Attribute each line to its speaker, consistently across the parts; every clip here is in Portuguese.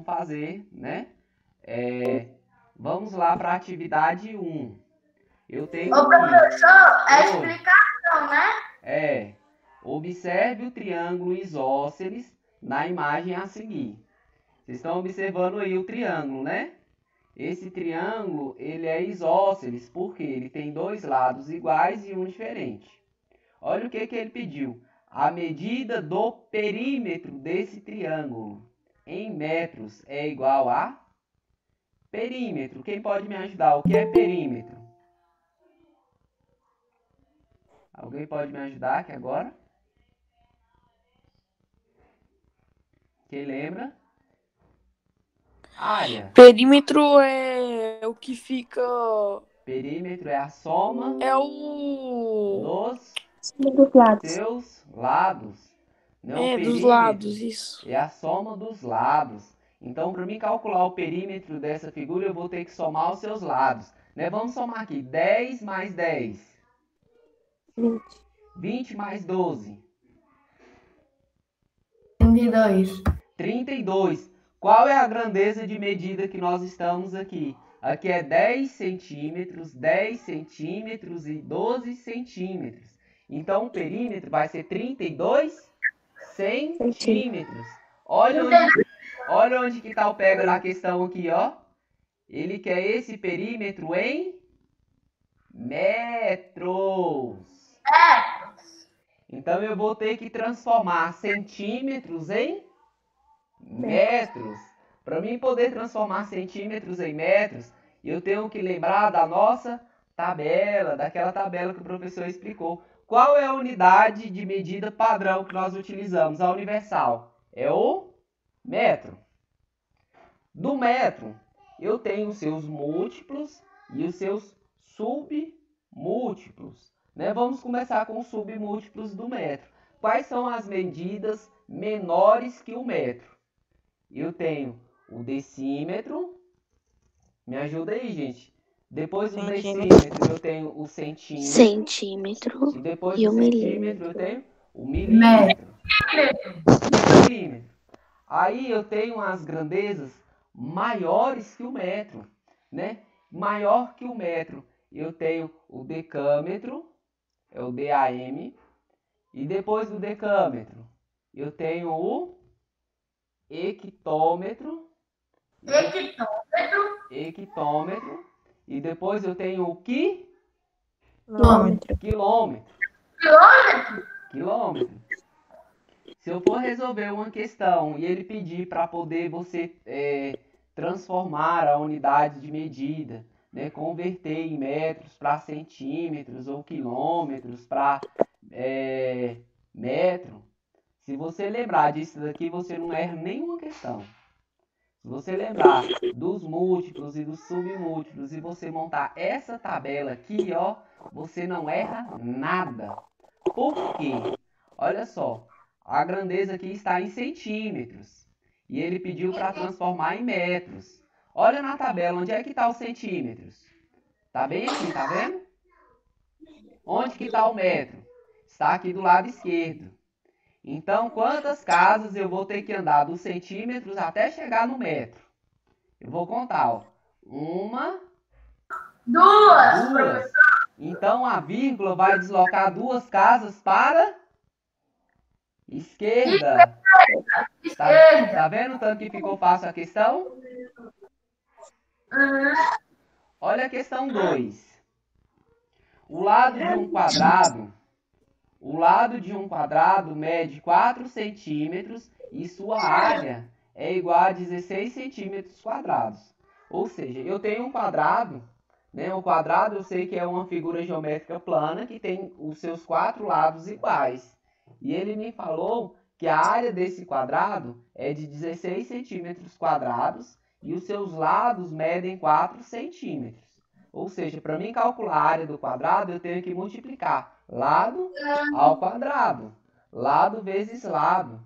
Speaker 1: fazer, né? Vamos lá para a atividade 1. Eu tenho
Speaker 2: Ô, professor, é
Speaker 1: Oi.
Speaker 2: explicação, né?
Speaker 1: Observe o triângulo isósceles na imagem a seguir. Vocês estão observando aí o triângulo, né? Esse triângulo, ele é isósceles, porque ele tem dois lados iguais e um diferente. Olha o que ele pediu. A medida do perímetro desse triângulo em metros é igual a perímetro. Quem pode me ajudar? O que é perímetro? Alguém pode me ajudar aqui agora? Quem lembra? Área.
Speaker 3: Perímetro é o que fica...
Speaker 1: Perímetro é a soma
Speaker 3: É o...
Speaker 1: dos seus lados. Não,
Speaker 3: dos lados, isso.
Speaker 1: é a soma dos lados. Então, para mim calcular o perímetro dessa figura, eu vou ter que somar os seus lados. Né? Vamos somar aqui. 10 mais 10.
Speaker 2: 20.
Speaker 1: 20 mais 12.
Speaker 2: 32.
Speaker 1: 32. Qual é a grandeza de medida que nós estamos aqui? Aqui é 10 centímetros, 10 centímetros e 12 centímetros. Então, o perímetro vai ser 32 centímetros. Olha onde que está o pega da questão aqui, ó. Ele quer esse perímetro em metros. Então, eu vou ter que transformar centímetros em metros. Para mim poder transformar centímetros em metros, eu tenho que lembrar da nossa tabela, daquela tabela que o professor explicou. Qual é a unidade de medida padrão que nós utilizamos? A universal. É o metro. Do metro, eu tenho os seus múltiplos e os seus submúltiplos. Né? Vamos começar com os submúltiplos do metro. Quais são as medidas menores que o metro? Eu tenho o decímetro. Me ajuda aí, gente. Depois do decímetro, eu tenho o centímetro. E depois do centímetro, eu tenho o milímetro. Aí eu tenho as grandezas maiores que o metro, né? Maior que o metro, eu tenho o decâmetro, é o DAM. E depois do decâmetro, eu tenho o hectômetro. E depois eu tenho o quilômetro. Se eu for resolver uma questão e ele pedir para poder você transformar a unidade de medida, né, converter em metros para centímetros ou quilômetros para metro, se você lembrar disso daqui, você não erra nenhuma questão. Se você lembrar dos múltiplos e dos submúltiplos e você montar essa tabela aqui, ó, você não erra nada. Por quê? Olha só, a grandeza aqui está em centímetros e ele pediu para transformar em metros. Olha na tabela, onde é que está os centímetros? Tá bem aqui, tá vendo? Onde que está o metro? Está aqui do lado esquerdo. Então, quantas casas eu vou ter que andar dos centímetros até chegar no metro? Eu vou contar, ó. 1, 2. Então, a vírgula vai deslocar 2 casas para esquerda. Tá vendo o tanto que ficou fácil a questão? Olha a questão 2. O lado de um quadrado mede 4 centímetros e sua área é igual a 16 centímetros quadrados. Ou seja, eu tenho um quadrado, né? Um quadrado eu sei que é uma figura geométrica plana que tem os seus 4 lados iguais. E ele me falou que a área desse quadrado é de 16 centímetros quadrados e os seus lados medem 4 centímetros. Ou seja, para mim calcular a área do quadrado, eu tenho que multiplicar lado ao quadrado. Lado vezes lado.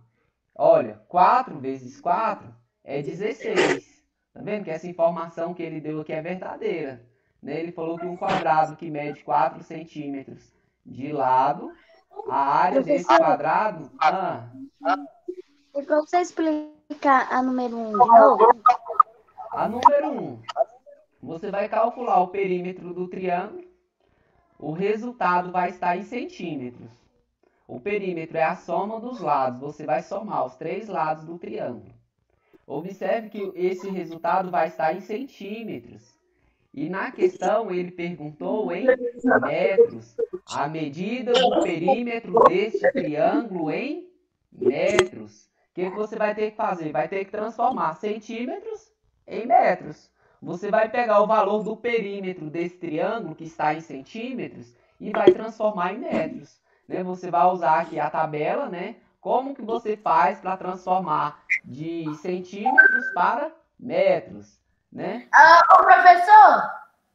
Speaker 1: Olha, 4 vezes 4 é 16. Tá vendo que essa informação que ele deu aqui é verdadeira? Né? Ele falou que um quadrado que mede 4 centímetros de lado, a área desse quadrado...
Speaker 4: E para você explicar Fica a número 1 de novo?
Speaker 1: A número 1, você vai calcular o perímetro do triângulo. O resultado vai estar em centímetros. O perímetro é a soma dos lados. Você vai somar os 3 lados do triângulo. Observe que esse resultado vai estar em centímetros. E na questão ele perguntou em metros. A medida do perímetro deste triângulo em metros. O que você vai ter que fazer? Vai ter que transformar centímetros em metros. Você vai pegar o valor do perímetro desse triângulo, que está em centímetros, e vai transformar em metros. Né? Você vai usar aqui a tabela, né? Como que você faz para transformar de centímetros para metros, né?
Speaker 2: Ô, professor,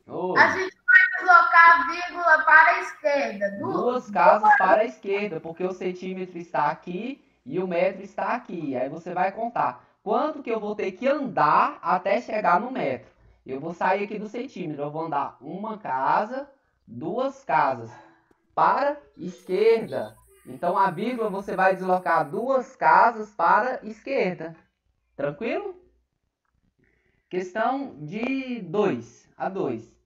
Speaker 1: Oi.
Speaker 2: a gente vai deslocar a vírgula para a esquerda.
Speaker 1: Duas casas para a esquerda, porque o centímetro está aqui e o metro está aqui. Aí você vai contar quanto que eu vou ter que andar até chegar no metro. Eu vou sair aqui do centímetro, eu vou andar uma casa, 2 casas para a esquerda. Então a vírgula você vai deslocar 2 casas para a esquerda. Tranquilo? Questão de 2 a 2.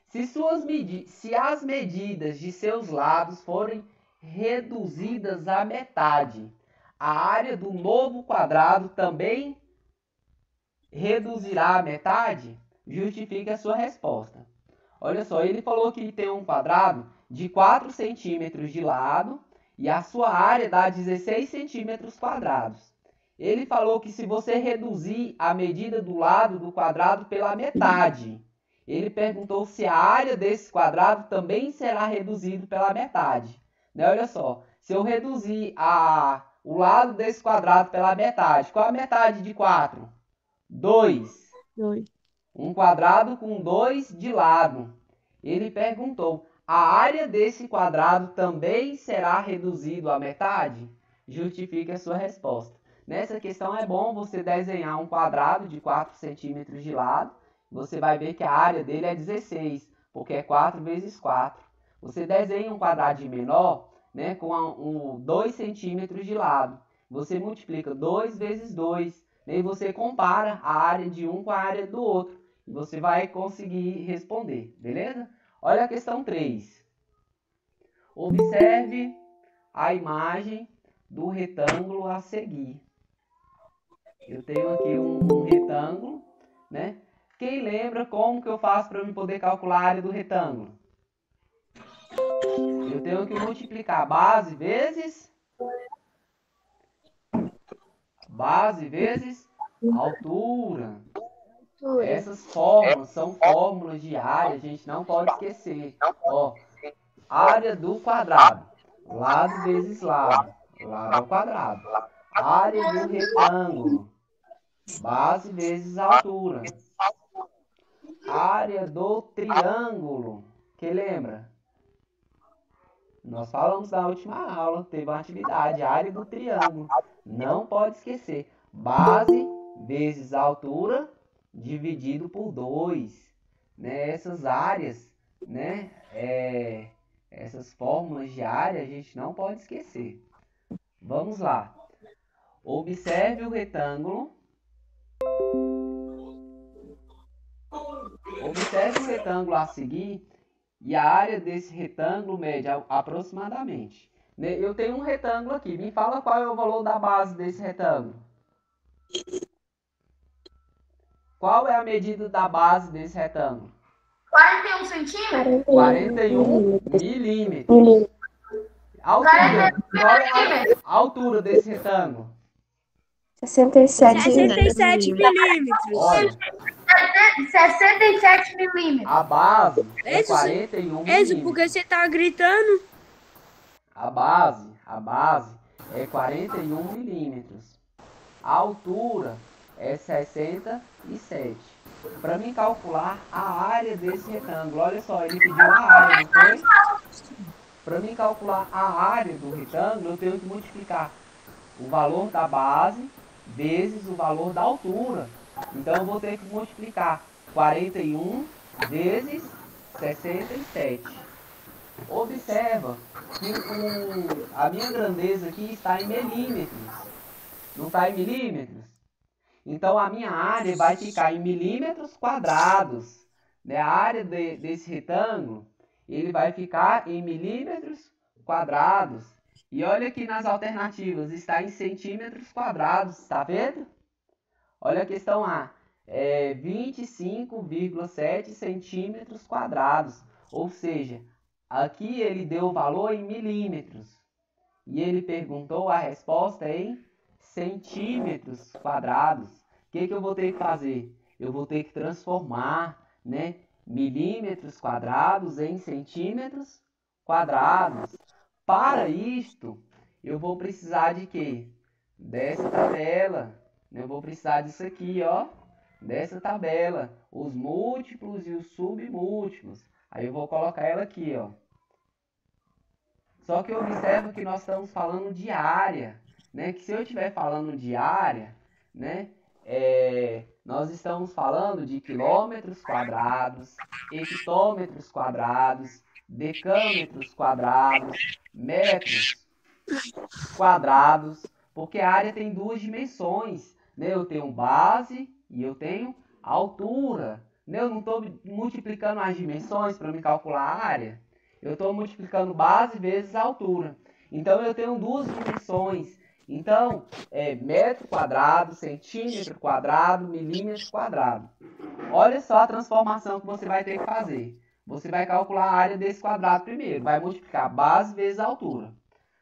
Speaker 1: Se as medidas de seus lados forem reduzidas à metade, a área do novo quadrado também reduzirá à metade? Justifique a sua resposta. Olha só, ele falou que tem um quadrado de 4 centímetros de lado e a sua área dá 16 centímetros quadrados. Ele falou que se você reduzir a medida do lado do quadrado pela metade, ele perguntou se a área desse quadrado também será reduzida pela metade. Né? Olha só, se eu reduzir o lado desse quadrado pela metade, qual a metade de 4? 2.
Speaker 3: 2.
Speaker 1: Um quadrado com 2 de lado. Ele perguntou, a área desse quadrado também será reduzido à metade? Justifique a sua resposta. Nessa questão é bom você desenhar um quadrado de 4 centímetros de lado. Você vai ver que a área dele é 16, porque é 4 vezes 4. Você desenha um quadradinho menor, né, com 2 centímetros de lado. Você multiplica 2 vezes 2, né, e você compara a área de um com a área do outro. E você vai conseguir responder, beleza? Olha a questão 3. Observe a imagem do retângulo a seguir. Eu tenho aqui um retângulo, né? Quem lembra como que eu faço para eu poder calcular a área do retângulo? Eu tenho que multiplicar base vezes altura. Essas fórmulas são fórmulas de área, a gente não pode esquecer. Ó, área do quadrado, lado vezes lado ao quadrado. Área do retângulo, base vezes altura. Área do triângulo, que lembra? Nós falamos na última aula, teve uma atividade, área do triângulo. Não pode esquecer, base vezes altura dividido por 2. Né? Essas áreas, né? Essas fórmulas de área a gente não pode esquecer. Vamos lá. Observe o retângulo. Observe o retângulo a seguir e a área desse retângulo mede aproximadamente. Eu tenho um retângulo aqui. Me fala qual é o valor da base desse retângulo. Qual é a medida da base desse retângulo?
Speaker 2: 41 centímetros?
Speaker 1: 41 milímetros. Altura. Qual é a altura desse retângulo?
Speaker 3: 67 milímetros.
Speaker 1: Olha,
Speaker 2: 67 milímetros.
Speaker 1: a base é 41 milímetros.
Speaker 3: Isso porque você tá gritando?
Speaker 1: A base é 41 milímetros. A altura é 67. Para mim calcular a área desse retângulo, olha só, ele pediu a área, não foi? Para mim calcular a área do retângulo, eu tenho que multiplicar o valor da base vezes o valor da altura. Então eu vou ter que multiplicar 41 vezes 67. Observa que a minha grandeza aqui está em milímetros. Não está em milímetros? Então, a minha área vai ficar em milímetros quadrados. Né? A área desse retângulo, ele vai ficar em milímetros quadrados. E olha aqui nas alternativas, está em centímetros quadrados, tá vendo? Olha a questão A, 25,7 centímetros quadrados. Ou seja, aqui ele deu o valor em milímetros. E ele perguntou a resposta em centímetros quadrados. O que eu vou ter que fazer? Eu vou ter que transformar, né, milímetros quadrados em centímetros quadrados. Para isto, eu vou precisar de quê? Dessa tabela. Eu vou precisar disso aqui, ó. Dessa tabela. Os múltiplos e os submúltiplos. Aí eu vou colocar ela aqui, ó. Só que observa que nós estamos falando de área, né? Que se eu estiver falando de área, né? Nós estamos falando de quilômetros quadrados, hectômetros quadrados, decâmetros quadrados, metros quadrados, porque a área tem duas dimensões, né? Eu tenho base e eu tenho altura, né? Eu não estou multiplicando as dimensões para me calcular a área. Eu estou multiplicando base vezes altura. Então, eu tenho duas dimensões. Então, metro quadrado, centímetro quadrado, milímetro quadrado. Olha só a transformação que você vai ter que fazer. Você vai calcular a área desse quadrado primeiro. Vai multiplicar base vezes altura.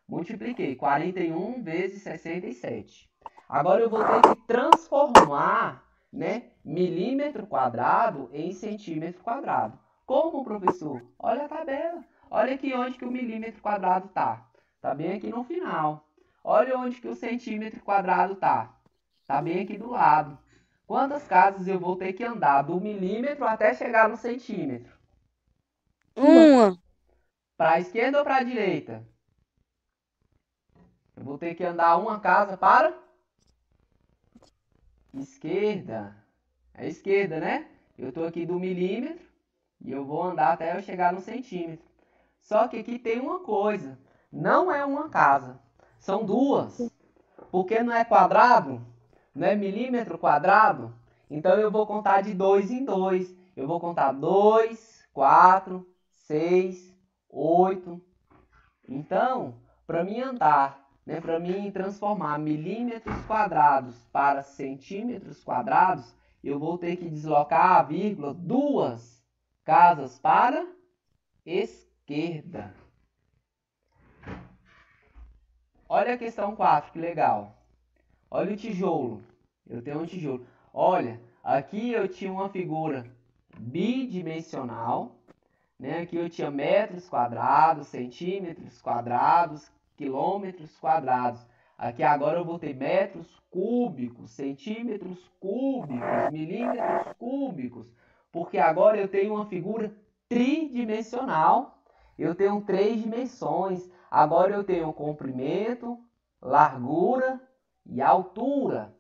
Speaker 1: Multipliquei 41 vezes 67. Agora, eu vou ter que transformar, né, milímetro quadrado em centímetro quadrado. Como, professor? Olha a tabela. Olha aqui onde que o milímetro quadrado está. Está bem aqui no final. Olha onde que o centímetro quadrado está. Está bem aqui do lado. Quantas casas eu vou ter que andar do milímetro até chegar no centímetro?
Speaker 3: Uma.
Speaker 1: Para a esquerda ou para a direita? Eu vou ter que andar uma casa para esquerda. É a esquerda, né? Eu estou aqui do milímetro. E eu vou andar até eu chegar no centímetro. Só que aqui tem uma coisa. Não é uma casa. São duas. Porque não é quadrado. Não é milímetro quadrado. Então eu vou contar de 2 em 2. Eu vou contar 2, 4, 6, 8. Então, para mim andar, né, para mim transformar milímetros quadrados para centímetros quadrados, eu vou ter que deslocar a vírgula duas casas para esquerda. Olha a questão 4, que legal. Olha o tijolo. Eu tenho um tijolo. Olha, aqui eu tinha uma figura bidimensional, né? Aqui eu tinha metros quadrados, centímetros quadrados, quilômetros quadrados. Aqui agora eu vou ter metros cúbicos, centímetros cúbicos, milímetros cúbicos. Porque agora eu tenho uma figura tridimensional. Eu tenho 3 dimensões. Agora eu tenho comprimento, largura e altura.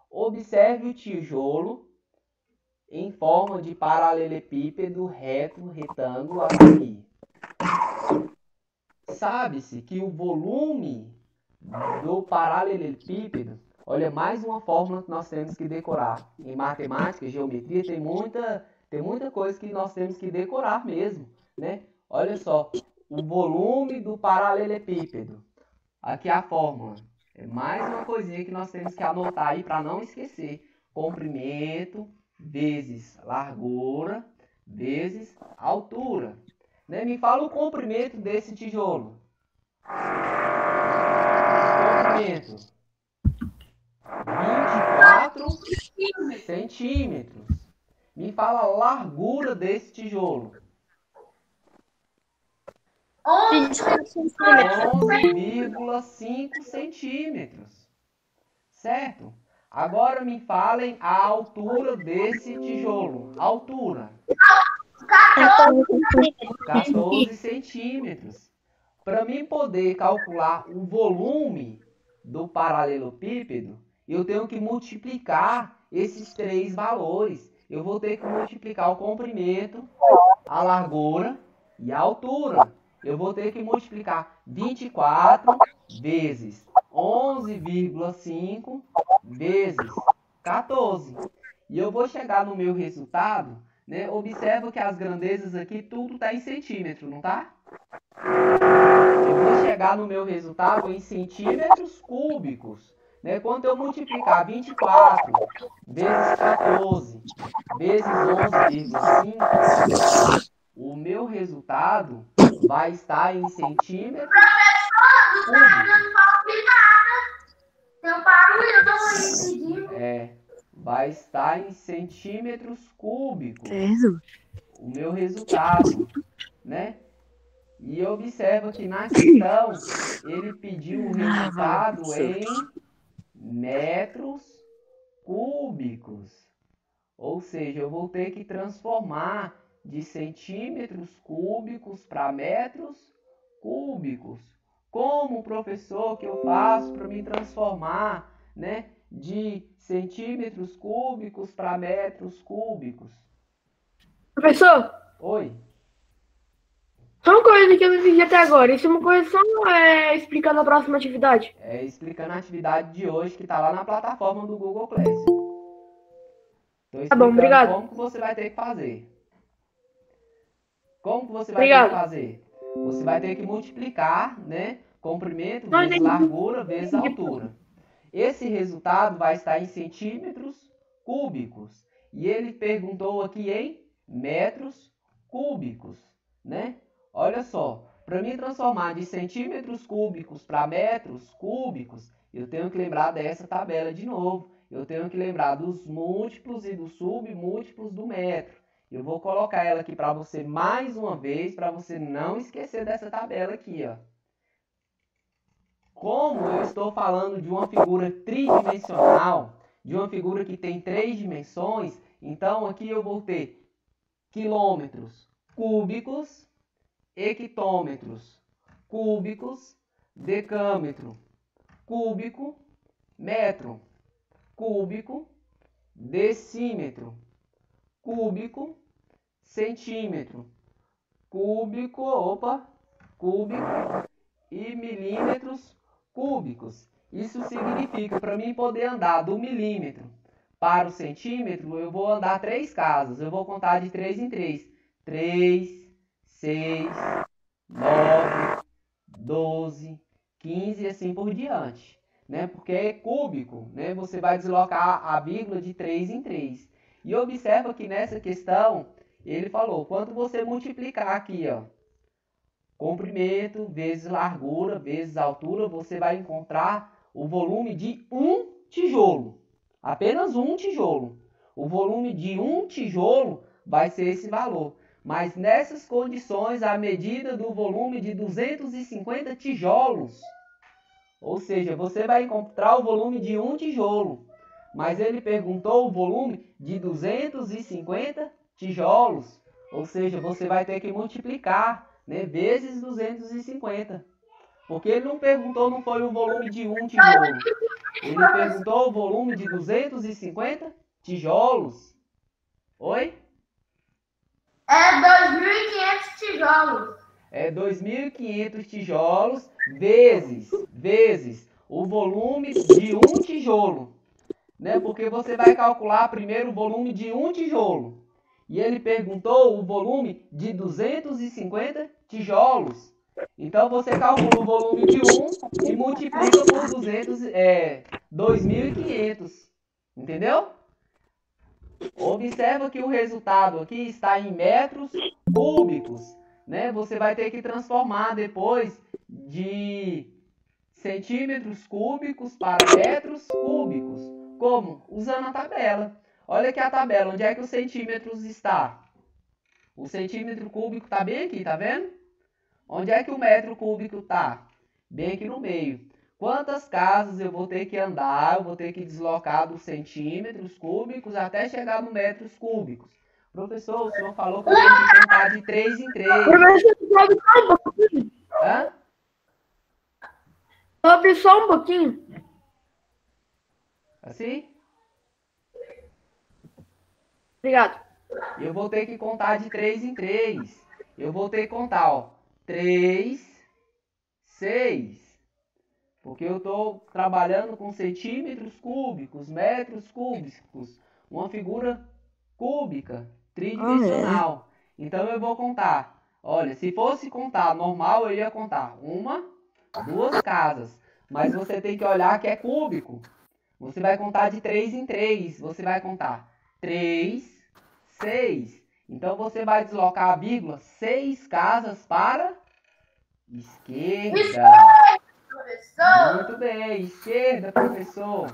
Speaker 1: Observe o tijolo em forma de paralelepípedo reto, retângulo aqui. Sabe-se que o volume do paralelepípedo, olha, mais uma fórmula que nós temos que decorar. Em matemática, geometria, tem muita coisa que nós temos que decorar mesmo, né? Olha só, o volume do paralelepípedo. Aqui a fórmula. É mais uma coisinha que nós temos que anotar aí para não esquecer. Comprimento vezes largura vezes altura. Né? Me fala o comprimento desse tijolo. Comprimento. 24 centímetros. Me fala a largura desse tijolo. 11,5 centímetros. Certo? Agora me falem a altura desse tijolo. Altura. 14 centímetros. Para mim poder calcular o volume do paralelepípedo, eu tenho que multiplicar esses 3 valores. Eu vou ter que multiplicar o comprimento, a largura e a altura. Eu vou ter que multiplicar 24 vezes 11,5 vezes 14. E eu vou chegar no meu resultado, né? Observa que as grandezas aqui, tudo está em centímetro, não tá? Eu vou chegar no meu resultado em centímetros cúbicos. Né? Quando eu multiplicar 24 vezes 14 vezes 11,5, o meu resultado vai estar em centímetros cúbicos.
Speaker 2: Tem um barulho aí pedindo.
Speaker 1: Vai estar em centímetros cúbicos.
Speaker 3: Certo.
Speaker 1: O meu resultado, né? E observa que na questão ele pediu o resultado em metros cúbicos. Ou seja, eu vou ter que transformar de centímetros cúbicos para metros cúbicos. Como, professor, que eu faço para me transformar, né, de centímetros cúbicos para metros cúbicos?
Speaker 5: Professor,
Speaker 1: Oi.
Speaker 5: só uma coisa que eu não entendi até agora. Isso é uma coisa só explicar na próxima atividade.
Speaker 1: Explicando a atividade de hoje que está lá na plataforma do Google Classroom. Estou
Speaker 5: Tá bom,
Speaker 1: explicando
Speaker 5: obrigado.
Speaker 1: como que você vai ter que fazer. Como que você vai
Speaker 5: Obrigado.
Speaker 1: ter que fazer? Você vai ter que multiplicar, né, comprimento
Speaker 5: Não,
Speaker 1: vezes
Speaker 5: entendi.
Speaker 1: largura vezes altura. Esse resultado vai estar em centímetros cúbicos. E ele perguntou aqui em metros cúbicos, né? Olha só, para mim transformar de centímetros cúbicos para metros cúbicos, eu tenho que lembrar dessa tabela de novo. Eu tenho que lembrar dos múltiplos e dos submúltiplos do metro. Eu vou colocar ela aqui para você mais uma vez, para você não esquecer dessa tabela aqui, ó. Como eu estou falando de uma figura tridimensional, de uma figura que tem 3 dimensões, então aqui eu vou ter quilômetros cúbicos, hectômetros cúbicos, decâmetro cúbico, metro cúbico, decímetro cúbico, centímetro cúbico, cúbico e milímetros cúbicos. Isso significa, para mim poder andar do milímetro para o centímetro, eu vou andar 3 casas. Eu vou contar de 3 em 3. 3, 6, 9, 12, 15 e assim por diante. Né? Porque é cúbico, né? Você vai deslocar a vírgula de 3 em 3. E observa que nessa questão, ele falou, quando você multiplicar aqui, ó, comprimento vezes largura vezes altura, você vai encontrar o volume de um tijolo. Apenas um tijolo. O volume de um tijolo vai ser esse valor. Mas nessas condições, a medida do volume de 250 tijolos. Ou seja, você vai encontrar o volume de um tijolo. Mas ele perguntou o volume de 250 tijolos. Ou seja, você vai ter que multiplicar, né, vezes 250. Porque ele não perguntou, não foi o volume de um tijolo. Ele perguntou o volume de 250 tijolos. Oi?
Speaker 2: É 2.500 tijolos.
Speaker 1: É 2.500 tijolos vezes o volume de um tijolo. Né? Porque você vai calcular primeiro o volume de um tijolo. E ele perguntou o volume de 250 tijolos. Então você calcula o volume de 1 e multiplica por 2.500. Entendeu? Observa que o resultado aqui está em metros cúbicos. Né? Você vai ter que transformar depois de centímetros cúbicos para metros cúbicos. Como? Usando a tabela. Olha aqui a tabela. Onde é que os centímetros está? O centímetro cúbico está bem aqui, tá vendo? Onde é que o metro cúbico está? Bem aqui no meio. Quantas casas eu vou ter que andar? Eu vou ter que deslocar dos centímetros cúbicos até chegar no metros cúbicos. Professor, o senhor falou que eu tenho que contar de 3 em 3.
Speaker 5: Professor, sobe só um pouquinho.
Speaker 1: Hã?
Speaker 5: Sobe só um pouquinho.
Speaker 1: Assim?
Speaker 5: Obrigado.
Speaker 1: Eu vou ter que contar de 3 em 3. Eu vou ter que contar, ó. 3, 6. Porque eu estou trabalhando com centímetros cúbicos, metros cúbicos, uma figura cúbica, tridimensional. Então eu vou contar. Olha, se fosse contar normal, eu ia contar uma, duas casas. Mas você tem que olhar que é cúbico. Você vai contar de 3 em 3. Você vai contar 3, 6. Então você vai deslocar a vírgula 6 casas para esquerda.
Speaker 2: Professor,
Speaker 1: Muito bem, esquerda, professor.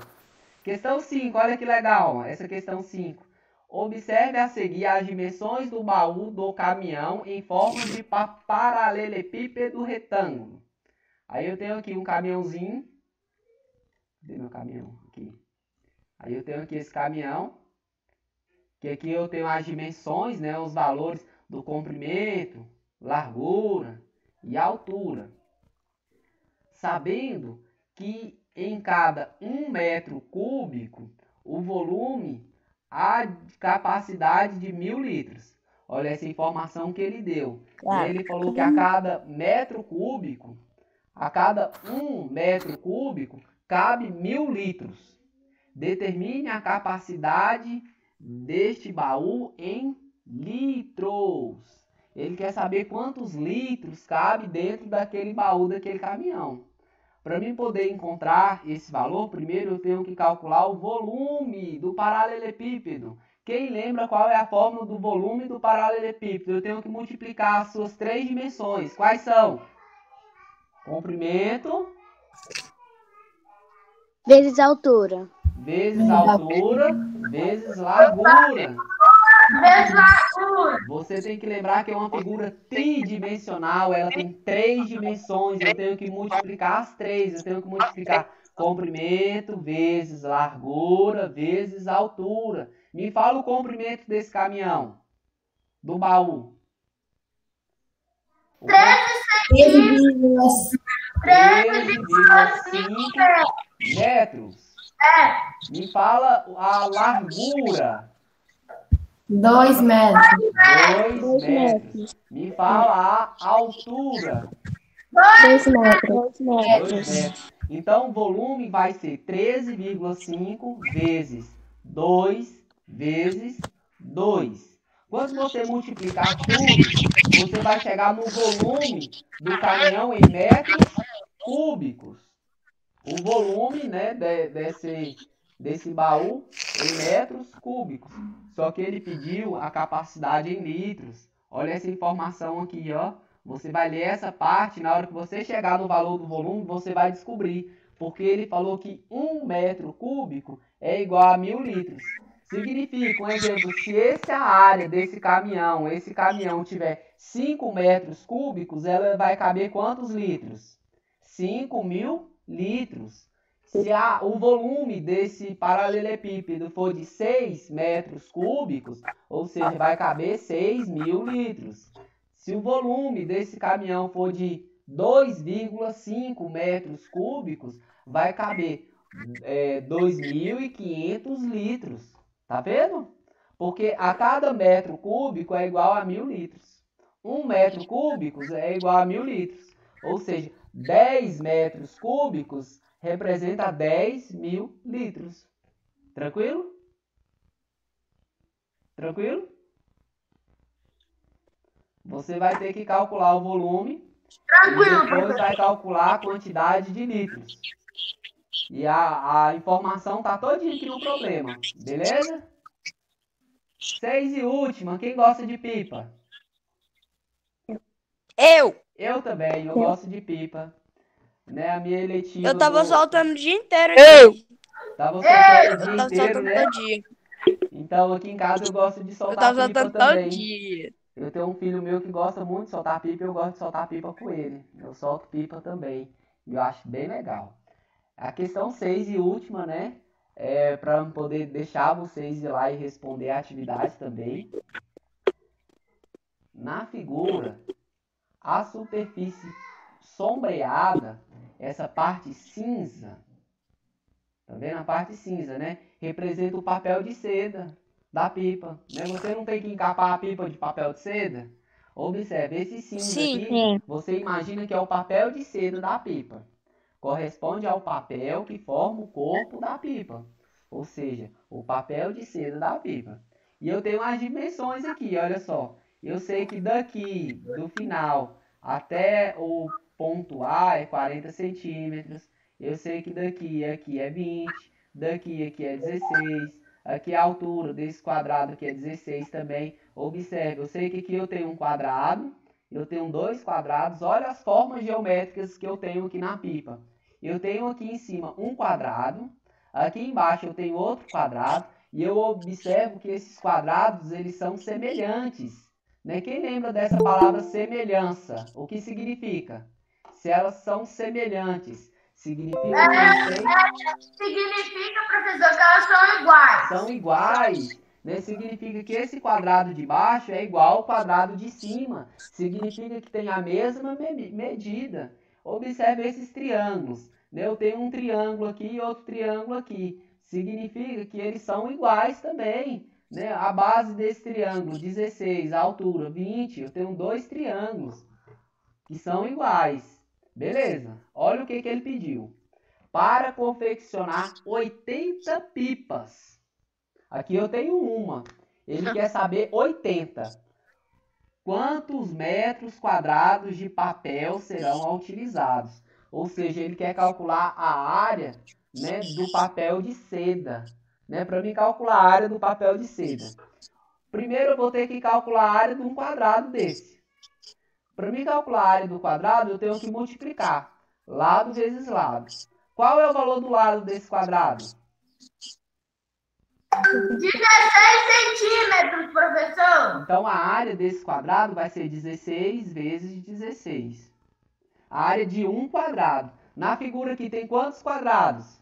Speaker 1: Questão 5, olha que legal, essa questão 5. Observe a seguir as dimensões do baú do caminhão em forma de paralelepípedo retângulo. Aí eu tenho aqui um caminhãozinho. Cadê meu caminhão? Aqui. Aí eu tenho aqui esse caminhão. Que aqui eu tenho as dimensões, né, os valores do comprimento, largura e altura. Sabendo que em cada 1 metro cúbico, o volume há capacidade de 1000 litros. Olha essa informação que ele deu.
Speaker 3: Claro.
Speaker 1: Ele falou que a cada metro cúbico, a cada 1 metro cúbico, cabe 1000 litros. Determine a capacidade deste baú em litros. Ele quer saber quantos litros cabe dentro daquele baú, daquele caminhão. Para mim poder encontrar esse valor, primeiro eu tenho que calcular o volume do paralelepípedo. Quem lembra qual é a fórmula do volume do paralelepípedo? Eu tenho que multiplicar as suas 3 dimensões. Quais são? Comprimento
Speaker 4: Vezes a altura.
Speaker 1: vezes altura vezes largura. Você tem que lembrar que é uma figura tridimensional, ela tem 3 dimensões, eu tenho que multiplicar as 3, eu tenho que multiplicar comprimento vezes largura vezes altura. Me fala o comprimento desse caminhão, do baú. 13,5 metros. Me fala a largura.
Speaker 2: 2 metros.
Speaker 1: 2 metros. Me fala a altura.
Speaker 4: 2 metros.
Speaker 1: 2 metros. Então, o volume vai ser 13,5 vezes 2 vezes 2. Quando você multiplicar tudo, você vai chegar no volume do caminhão em metros cúbicos. O volume, né, desse baú em metros cúbicos. Só que ele pediu a capacidade em litros. Olha essa informação aqui, ó. Você vai ler essa parte, na hora que você chegar no valor do volume, você vai descobrir. Porque ele falou que 1 metro cúbico é igual a 1000 litros. Significa, um exemplo, se essa área desse caminhão, esse caminhão tiver 5 metros cúbicos, ela vai caber quantos litros? 5.000 litros. Se o volume desse paralelepípedo for de 6 metros cúbicos, ou seja, vai caber 6.000 litros. Se o volume desse caminhão for de 2,5 metros cúbicos, vai caber 2.500 litros. Tá vendo? Porque a cada metro cúbico é igual a 1000 litros. 1 metro cúbico é igual a 1000 litros. Ou seja, 10 metros cúbicos representa 10.000 litros. Tranquilo? Tranquilo? Você vai ter que calcular o volume.
Speaker 2: Tranquilo,
Speaker 1: E depois vai calcular a quantidade de litros. E a informação tá todinha aqui no problema. Beleza? 6 e última. Quem gosta de pipa?
Speaker 3: Eu
Speaker 1: Eu também. Eu gosto de pipa. Né? A minha eletiva...
Speaker 3: tava soltando o dia inteiro.
Speaker 1: Tava soltando o dia
Speaker 3: Tava
Speaker 1: inteiro,
Speaker 3: soltando
Speaker 1: né?
Speaker 3: todo dia.
Speaker 1: Então aqui em casa eu gosto de
Speaker 3: Eu
Speaker 1: soltar
Speaker 3: tava
Speaker 1: pipa
Speaker 3: soltando todo
Speaker 1: também.
Speaker 3: dia.
Speaker 1: Eu tenho um filho meu que gosta muito de soltar pipa e eu gosto de soltar pipa com ele. Eu solto pipa também. E eu acho bem legal. A questão 6 e última, né? Para poder deixar vocês ir lá e responder a atividade também. Na figura, a superfície sombreada, essa parte cinza, tá vendo? A parte cinza, né? Representa o papel de seda da pipa, né? Você não tem que encapar a pipa de papel de seda? Observe, esse cinza
Speaker 3: Sim,
Speaker 1: aqui, você imagina que é o papel de seda da pipa. corresponde ao papel que forma o corpo da pipa, ou seja, o papel de seda da pipa. E eu tenho as dimensões aqui, olha só. Eu sei que daqui, do final, até o ponto A é 40 centímetros. Eu sei que daqui aqui é 20, daqui aqui é 16. Aqui a altura desse quadrado aqui é 16 também. Observe, eu sei que aqui eu tenho um quadrado, eu tenho dois quadrados. Olha as formas geométricas que eu tenho aqui na pipa. Eu tenho aqui em cima um quadrado, aqui embaixo eu tenho outro quadrado, e eu observo que esses quadrados eles são semelhantes. Né? Quem lembra dessa palavra semelhança? O que significa? Se elas são semelhantes, significa que eles têm...
Speaker 2: Significa, professor, que elas são iguais.
Speaker 1: São iguais. Né? Significa que esse quadrado de baixo é igual ao quadrado de cima. Significa que tem a mesma medida. Observe esses triângulos. Né? Eu tenho um triângulo aqui e outro triângulo aqui. Significa que eles são iguais também. Né? A base desse triângulo, 16, a altura, 20. Eu tenho dois triângulos que são iguais. Beleza. Olha o que ele pediu. Para confeccionar 80 pipas. Aqui eu tenho uma. Ele quer saber 80. Quantos metros quadrados de papel serão utilizados? Ou seja, ele quer calcular a área, né, do papel de seda. Né? Para mim calcular a área do papel de seda. Primeiro eu vou ter que calcular a área de um quadrado desse. Para mim calcular a área do quadrado, eu tenho que multiplicar. Lado vezes lado. Qual é o valor do lado desse quadrado?
Speaker 2: 16 centímetros, professor.
Speaker 1: Então, a área desse quadrado vai ser 16 vezes 16. A área de um quadrado. Na figura aqui tem quantos quadrados?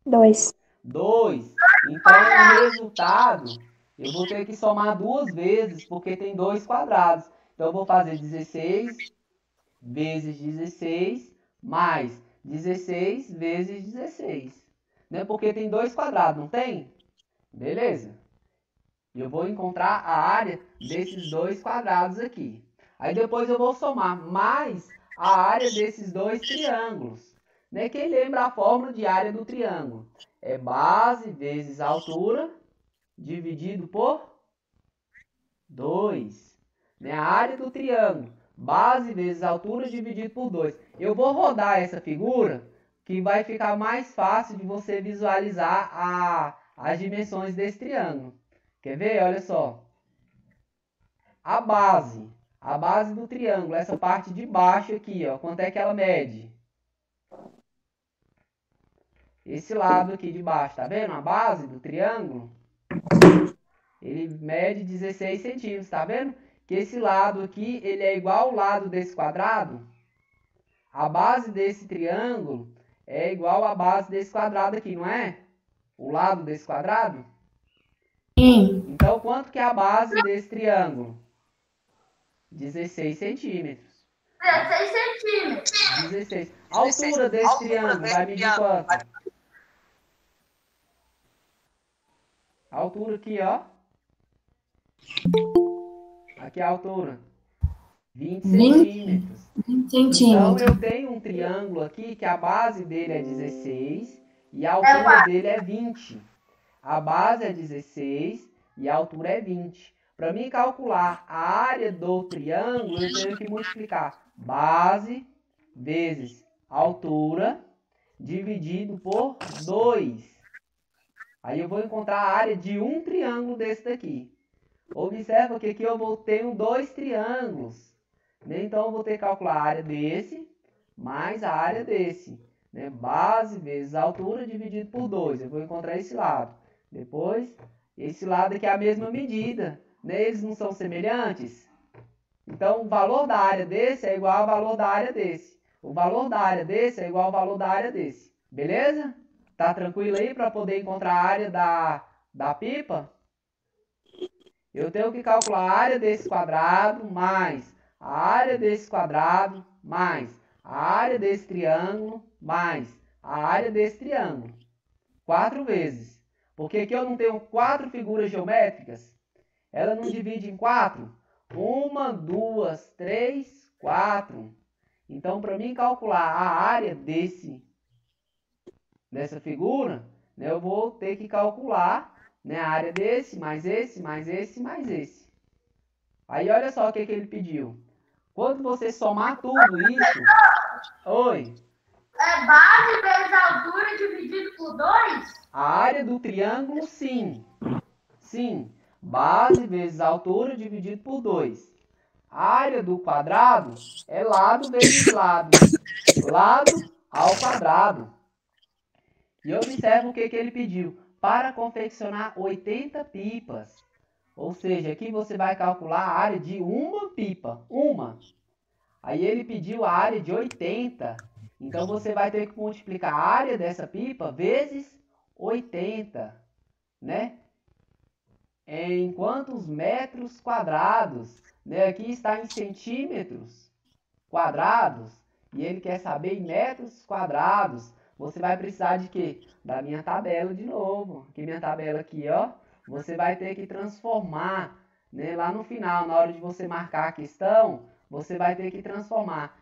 Speaker 4: 2.
Speaker 1: 2. Então, o resultado, eu vou ter que somar duas vezes, porque tem dois quadrados. Então, eu vou fazer 16 vezes 16 mais 16 vezes 16. Né? Porque tem dois quadrados, não tem? Beleza. Eu vou encontrar a área desses dois quadrados aqui. Aí depois eu vou somar mais a área desses dois triângulos. Né? Quem lembra a fórmula de área do triângulo? É base vezes altura dividido por 2. Né? A área do triângulo. Base vezes altura dividido por 2. Eu vou rodar essa figura que vai ficar mais fácil de você visualizar as dimensões desse triângulo. Quer ver? Olha só. A base do triângulo, essa parte de baixo aqui, ó, quanto é que ela mede? Esse lado aqui de baixo, tá vendo? A base do triângulo, ele mede 16 centímetros, tá vendo? Que esse lado aqui, ele é igual ao lado desse quadrado. A base desse triângulo é igual à base desse quadrado aqui, não é? O lado desse quadrado?
Speaker 5: Sim.
Speaker 1: Então, quanto que é a base desse triângulo? 16 centímetros.
Speaker 2: 16 centímetros.
Speaker 1: 16. A altura desse triângulo vai medir quanto? A altura aqui, ó. Aqui é a altura. 20 centímetros.
Speaker 5: 20
Speaker 1: Então,
Speaker 5: centímetros.
Speaker 1: eu tenho um triângulo aqui que a base dele é 16 e a altura dele é 20. A base é 16 e a altura é 20. Para mim calcular a área do triângulo, eu tenho que multiplicar base vezes altura dividido por 2. Aí eu vou encontrar a área de um triângulo desse daqui. Observa que aqui eu tenho dois triângulos. Né? Então eu vou ter que calcular a área desse mais a área desse. Né? Base vezes altura dividido por 2. Eu vou encontrar esse lado. Depois, esse lado aqui é a mesma medida. Né? Eles não são semelhantes? Então, o valor da área desse é igual ao valor da área desse. O valor da área desse é igual ao valor da área desse. Beleza? Tá tranquilo aí para poder encontrar a área da pipa? Eu tenho que calcular a área desse quadrado mais a área desse quadrado mais a área desse triângulo mais a área desse triângulo. 4 vezes. Porque aqui eu não tenho 4 figuras geométricas. Ela não divide em 4? 1, 2, 3, 4. Então, para mim calcular a área dessa figura, né, eu vou ter que calcular, né, a área desse, mais esse, mais esse, mais esse. Aí, olha só o que ele pediu. Quando você somar tudo isso... Oi.
Speaker 2: É base vezes altura dividido por 2?
Speaker 1: A área do triângulo, sim. Sim. Base vezes altura dividido por 2. A área do quadrado é lado vezes lado. Lado ao quadrado. E observa o que ele pediu. Para confeccionar 80 pipas. Ou seja, aqui você vai calcular a área de uma pipa. Uma. Aí ele pediu a área de 80. Então você vai ter que multiplicar a área dessa pipa vezes 80. Né? Em quantos metros quadrados? Né? Aqui está em centímetros quadrados. E ele quer saber em metros quadrados. Você vai precisar de quê? Da minha tabela de novo. Aqui minha tabela aqui, ó. Você vai ter que transformar, né? Lá no final, na hora de você marcar a questão, você vai ter que transformar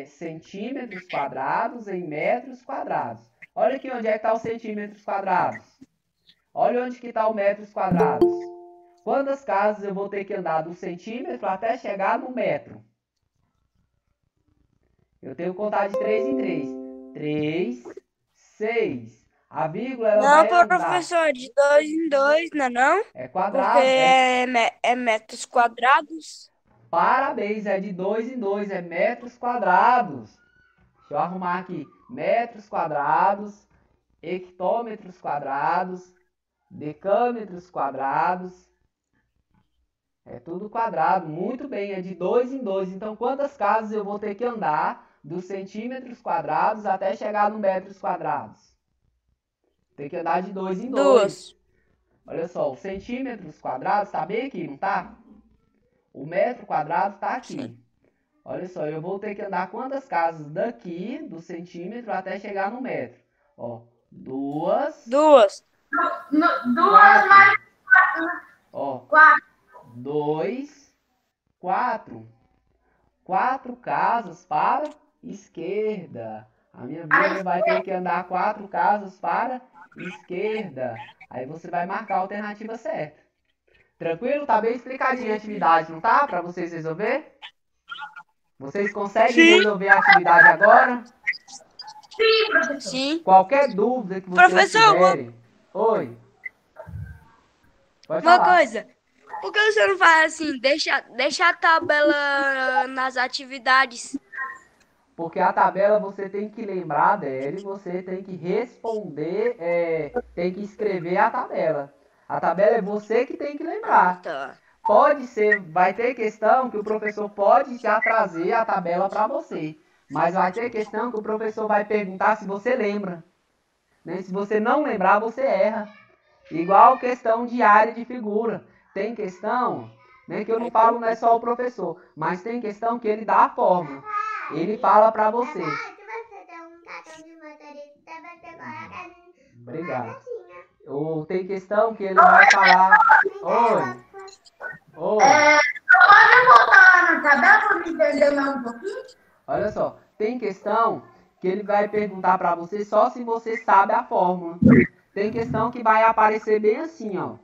Speaker 1: centímetros quadrados em metros quadrados. Olha aqui onde é que está os centímetros quadrados. Olha onde que está os metros quadrados. Quantas casas eu vou ter que andar do centímetro até chegar no metro? Eu tenho que contar de 3 em 3. 3, 6. A vírgula ela
Speaker 3: Não,
Speaker 1: vai andar.
Speaker 3: professor, de 2 em 2, não é não?
Speaker 1: É quadrado.
Speaker 3: Porque é metros quadrados.
Speaker 1: Parabéns, é de 2 em 2, é metros quadrados. Deixa eu arrumar aqui. Metros quadrados, hectômetros quadrados, decâmetros quadrados. É tudo quadrado, muito bem, é de 2 em 2. Então, quantas casas eu vou ter que andar dos centímetros quadrados até chegar no metros quadrados? Tem que andar de 2 em 2.
Speaker 3: 2.
Speaker 1: Olha só, os centímetros quadrados está bem aqui, não tá? O metro quadrado está aqui.
Speaker 3: Sim.
Speaker 1: Olha só, eu vou ter que andar quantas casas daqui, do centímetro, até chegar no metro? Ó, 2.
Speaker 3: 2.
Speaker 2: 2 mais
Speaker 1: Ó,
Speaker 2: 4.
Speaker 1: 2, 4. 4 casas para esquerda. A minha Bíblia vai ter que andar 4 casas para esquerda. Aí você vai marcar a alternativa certa. Tranquilo? Tá bem explicadinha a atividade, não tá? Para vocês resolver? Vocês conseguem resolver a atividade agora?
Speaker 2: Sim, professor.
Speaker 3: Sim.
Speaker 1: Qualquer dúvida que vocês
Speaker 3: Professor,
Speaker 1: tiverem... Oi. Pode
Speaker 3: Uma
Speaker 1: falar.
Speaker 3: coisa. Por que você não faz assim? Deixa a tabela nas atividades.
Speaker 1: Porque a tabela você tem que lembrar dela e você tem que responder, tem que escrever a tabela. A tabela é você que tem que lembrar.
Speaker 3: Tá.
Speaker 1: Pode ser, vai ter questão que o professor pode já trazer a tabela para você. Mas vai ter questão que o professor vai perguntar se você lembra. Né? Se você não lembrar, você erra. Igual questão de área de figura. Tem questão, né, que eu não falo, não é só o professor, mas tem questão que ele dá a fórmula. Ele fala para você.
Speaker 6: Se você tem um cartão de motorista, você coloca
Speaker 1: Obrigado. Ou tem questão que ele vai falar. Oi. Oi.
Speaker 2: Pode voltar lá na tabela para me entender mais um pouquinho?
Speaker 1: Olha só. Tem questão que ele vai perguntar para você só se você sabe a fórmula. Tem questão que vai aparecer bem assim, ó.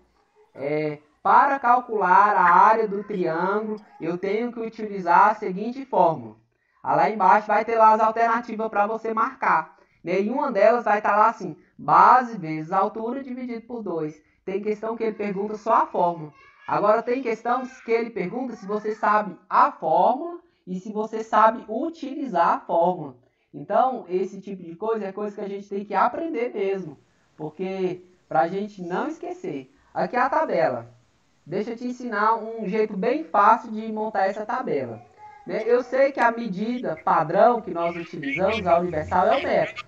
Speaker 1: Para calcular a área do triângulo, eu tenho que utilizar a seguinte fórmula. Lá embaixo vai ter lá as alternativas para você marcar. Nenhuma delas vai estar lá assim, base vezes altura dividido por 2. Tem questão que ele pergunta só a fórmula. Agora tem questão que ele pergunta se você sabe a fórmula e se você sabe utilizar a fórmula. Então, esse tipo de coisa é coisa que a gente tem que aprender mesmo. Porque, para a gente não esquecer. Aqui é a tabela. Deixa eu te ensinar um jeito bem fácil de montar essa tabela. Eu sei que a medida padrão que nós utilizamos, a universal, é o metro.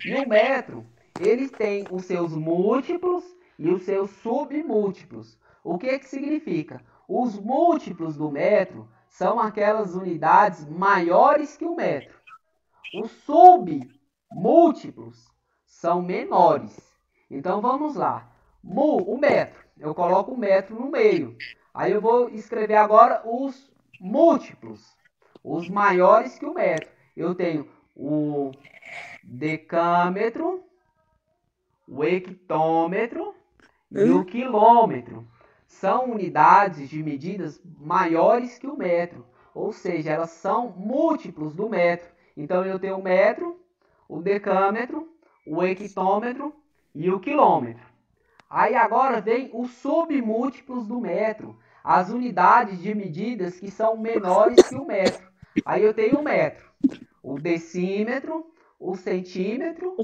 Speaker 1: E o metro, ele tem os seus múltiplos e os seus submúltiplos. O que significa? Os múltiplos do metro são aquelas unidades maiores que o metro. Os submúltiplos são menores. Então vamos lá. O metro, eu coloco o metro no meio. Aí eu vou escrever agora os múltiplos. os maiores que o metro. Eu tenho o decâmetro, o hectômetro e o quilômetro. São unidades de medidas maiores que o metro. Ou seja, elas são múltiplos do metro. Então, eu tenho o metro, o decâmetro, o hectômetro e o quilômetro. Aí agora vem os submúltiplos do metro. As unidades de medidas que são menores que o metro. Aí eu tenho o metro, o decímetro, o centímetro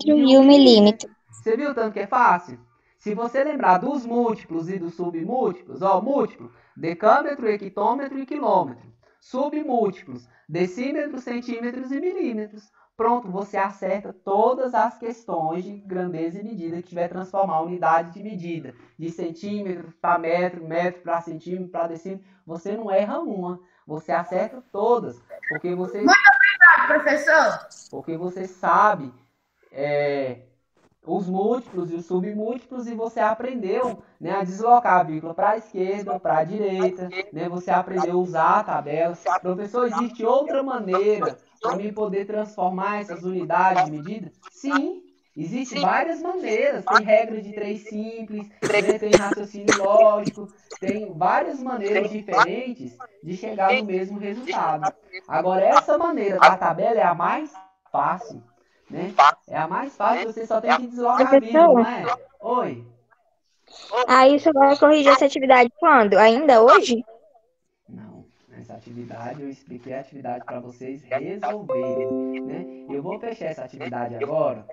Speaker 4: e o milímetro.
Speaker 1: Você viu tanto que é fácil? Se você lembrar dos múltiplos e dos submúltiplos, ó, múltiplo, decâmetro, hectômetro e quilômetro. Submúltiplos, decímetros, centímetros e milímetros. Pronto, você acerta todas as questões de grandeza e medida que tiver transformar a unidade de medida. De centímetro para metro, metro para centímetro, para decímetro. Você não erra uma. Você acerta todas. Porque você...
Speaker 2: Muito obrigado, professor.
Speaker 1: Porque você sabe os múltiplos e os submúltiplos e você aprendeu, né, a deslocar a vírgula para a esquerda, para a direita, né, você aprendeu a usar a tabela. Professor, existe outra maneira para mim poder transformar essas unidades de medida? Sim, existem várias maneiras. Tem regra de 3 simples, né, tem raciocínio lógico, tem várias maneiras diferentes de chegar no mesmo resultado. Agora, essa maneira da tabela é a mais fácil. Né? É a mais fácil, você só tem que deslocar a vírgula, não é? Oi.
Speaker 4: Aí você vai corrigir essa atividade quando? Ainda hoje?
Speaker 1: Não, essa atividade, eu expliquei a atividade para vocês resolverem, né? Eu vou fechar essa atividade agora,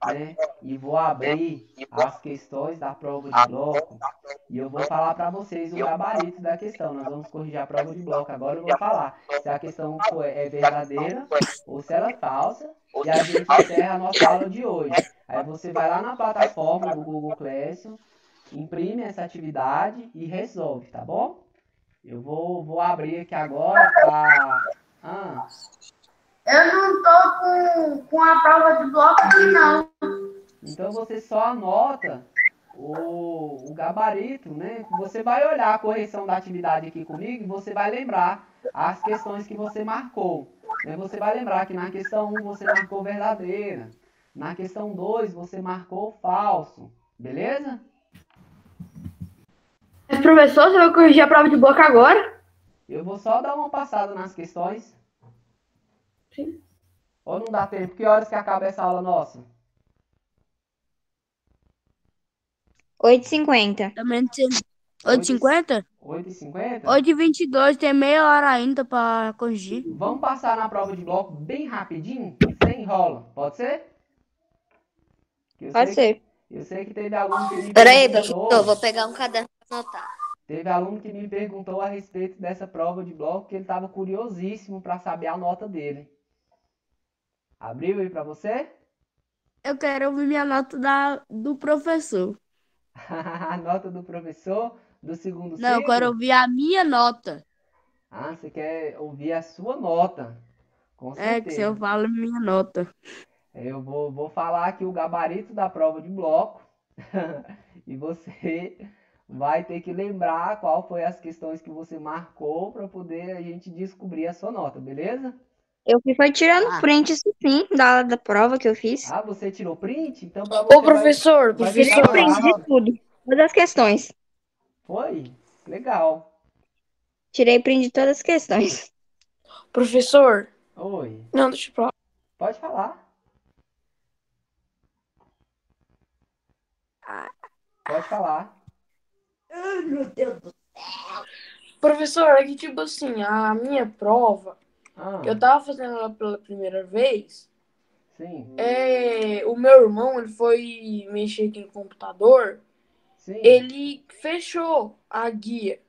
Speaker 1: né? E vou abrir as questões da prova de bloco e eu vou falar para vocês o gabarito da questão. Nós vamos corrigir a prova de bloco. Agora eu vou falar se a questão é verdadeira ou se ela é falsa. E a gente encerra a nossa aula de hoje. Aí você vai lá na plataforma do Google Classroom, imprime essa atividade e resolve, tá bom? Eu vou abrir aqui agora para...
Speaker 2: Eu não tô com a prova de bloco aqui, não.
Speaker 1: Então você só anota o gabarito, né? Você vai olhar a correção da atividade aqui comigo e você vai lembrar as questões que você marcou. Você vai lembrar que na questão 1 você marcou verdadeira. Na questão 2 você marcou falso. Beleza?
Speaker 5: Mas, professor, você vai corrigir a prova de bloco agora?
Speaker 1: Eu vou só dar uma passada nas questões.
Speaker 5: Sim.
Speaker 1: Ou não dá tempo? Que horas que acaba essa aula nossa?
Speaker 4: 8h50.
Speaker 3: Também não sei. 8h50?
Speaker 1: 8h50?
Speaker 3: 8h22, tem meia hora ainda pra corrigir.
Speaker 1: Vamos passar na prova de bloco bem rapidinho? Sem enrola. Pode ser?
Speaker 4: Pode ser.
Speaker 1: Eu sei que teve aluno que me
Speaker 7: Peraí,
Speaker 1: perguntou...
Speaker 7: professor, vou pegar um caderno pra anotar.
Speaker 1: Teve aluno que me perguntou a respeito dessa prova de bloco, que ele estava curiosíssimo para saber a nota dele. Abriu aí para você?
Speaker 3: Eu quero ouvir minha nota do professor.
Speaker 1: A nota do professor do segundo
Speaker 3: Não, eu
Speaker 1: ciclo?
Speaker 3: quero ouvir a minha nota.
Speaker 1: Ah, você quer ouvir a sua nota? Com certeza.
Speaker 3: É, que se eu falo minha nota.
Speaker 1: Eu vou falar aqui o gabarito da prova de bloco. E você vai ter que lembrar qual foi as questões que você marcou para poder a gente descobrir a sua nota, beleza?
Speaker 4: Eu fui tirando print, isso sim, da prova que eu fiz.
Speaker 1: Ah, você tirou print? Então pra
Speaker 5: Ô,
Speaker 1: você
Speaker 5: professor,
Speaker 1: vai
Speaker 4: Tirei
Speaker 1: virar
Speaker 4: print
Speaker 1: uma-
Speaker 4: de tudo. Todas as questões.
Speaker 1: Foi? Legal.
Speaker 4: Tirei print de todas as questões.
Speaker 5: professor.
Speaker 1: Oi.
Speaker 5: Não, deixa eu falar.
Speaker 1: Pode falar. Pode falar.
Speaker 5: Professor, é que tipo assim, a minha prova,
Speaker 1: Ah,
Speaker 5: eu tava fazendo ela pela primeira vez.
Speaker 1: sim,
Speaker 5: O meu irmão, ele foi mexer aqui no computador,
Speaker 1: sim.
Speaker 5: ele fechou a guia.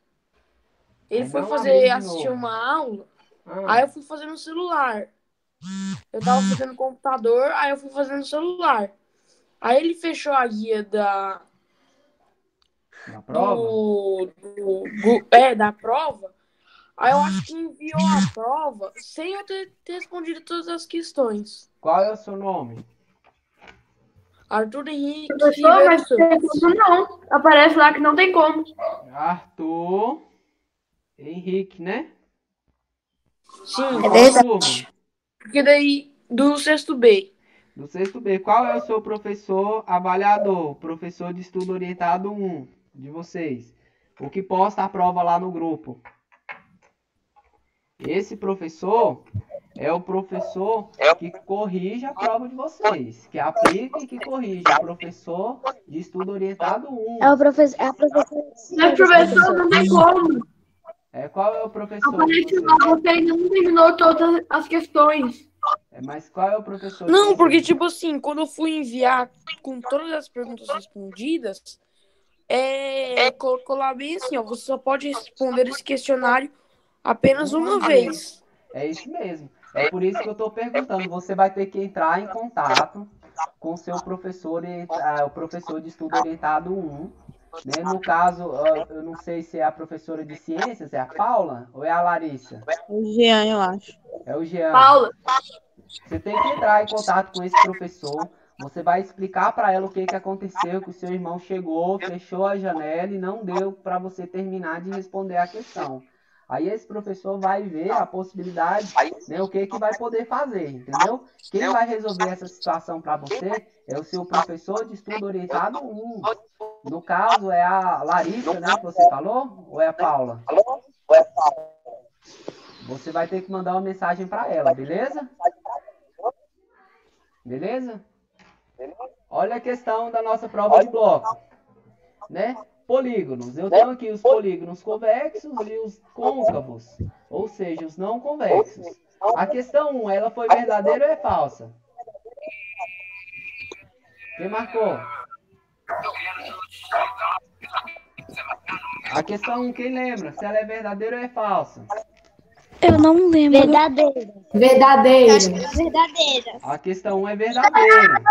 Speaker 5: Ele
Speaker 1: Aí
Speaker 5: foi
Speaker 1: não abriu de
Speaker 5: assistir
Speaker 1: novo.
Speaker 5: uma aula,
Speaker 1: Ah,
Speaker 5: aí eu fui fazer no celular. Eu tava fazendo no computador, aí eu fui fazer no celular. Aí ele fechou a guia
Speaker 1: da prova?
Speaker 5: da prova. Aí eu acho que enviou a prova sem eu ter respondido todas as questões.
Speaker 1: Qual é o seu nome?
Speaker 5: Arthur Henrique
Speaker 8: Professor,
Speaker 5: Ribeiro
Speaker 8: mas não tem
Speaker 5: Santos.
Speaker 8: como não. Aparece lá que não tem como.
Speaker 1: Arthur Henrique, né?
Speaker 5: Sim,
Speaker 1: Qual
Speaker 3: verdade.
Speaker 1: turma?
Speaker 5: porque daí do sexto B.
Speaker 1: Do sexto B. Qual é o seu professor avaliador? Professor de estudo orientado 1 de vocês. O que posta a prova lá no grupo. Esse professor é o professor que corrige a prova de vocês. Que aplica e que corrige. O professor de estudo orientado 1.
Speaker 4: É o professor, é a professora.
Speaker 8: Mas, professor, não tem como.
Speaker 1: Qual é o professor?
Speaker 8: Aparece lá, você ainda não terminou todas as questões.
Speaker 1: Mas qual é o professor?
Speaker 5: Não, porque, tipo assim, quando eu fui enviar com todas as perguntas respondidas, colocou lá bem assim, ó, você só pode responder esse questionário apenas uma vez.
Speaker 1: É isso mesmo. É por isso que eu estou perguntando. Você vai ter que entrar em contato com o seu professor, o professor de estudo orientado 1. Né? No caso, eu não sei se é a professora de ciências, é a Paula ou é a Larissa?
Speaker 9: O Jean, eu acho.
Speaker 1: É o Jean.
Speaker 8: Paula.
Speaker 1: Você tem que entrar em contato com esse professor. Você vai explicar para ela o que aconteceu, que o seu irmão chegou, fechou a janela e não deu para você terminar de responder a questão. Aí esse professor vai ver a possibilidade, né, o que vai poder fazer, entendeu? Quem vai resolver essa situação para você é o seu professor de estudo orientado 1. No caso, é a Larissa, né, que você falou? Ou é a Paula? Você vai ter que mandar uma mensagem para ela, beleza? Beleza? Olha a questão da nossa prova de bloco, né? Polígonos. Eu tenho aqui os polígonos convexos e os côncavos, ou seja, os não convexos. A questão 1, ela foi verdadeira ou é falsa? Quem marcou? A questão 1, quem lembra? Se ela é verdadeira ou é falsa?
Speaker 3: Eu não lembro.
Speaker 4: Verdadeira.
Speaker 7: Verdadeira.
Speaker 1: A questão 1 é verdadeira.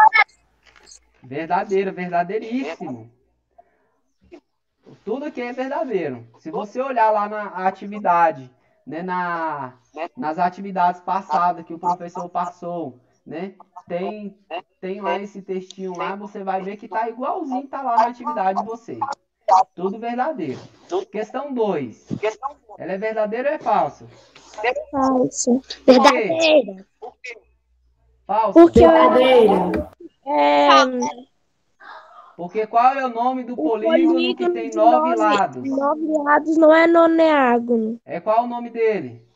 Speaker 1: Verdadeiro, verdadeiríssimo. Tudo aqui é verdadeiro. Se você olhar lá na atividade, né, nas atividades passadas que o professor passou, né, tem lá esse textinho lá, você vai ver que tá igualzinho, tá lá na atividade de vocês. Tudo verdadeiro. Questão 2. Ela é verdadeira ou é falsa?
Speaker 4: Falso.
Speaker 1: Por quê?
Speaker 4: Verdadeira.
Speaker 1: Falsa.
Speaker 4: Porque
Speaker 1: Porque qual é o nome do polígono que tem 9 lados?
Speaker 4: 9 lados não é noneágono.
Speaker 1: Qual o nome dele?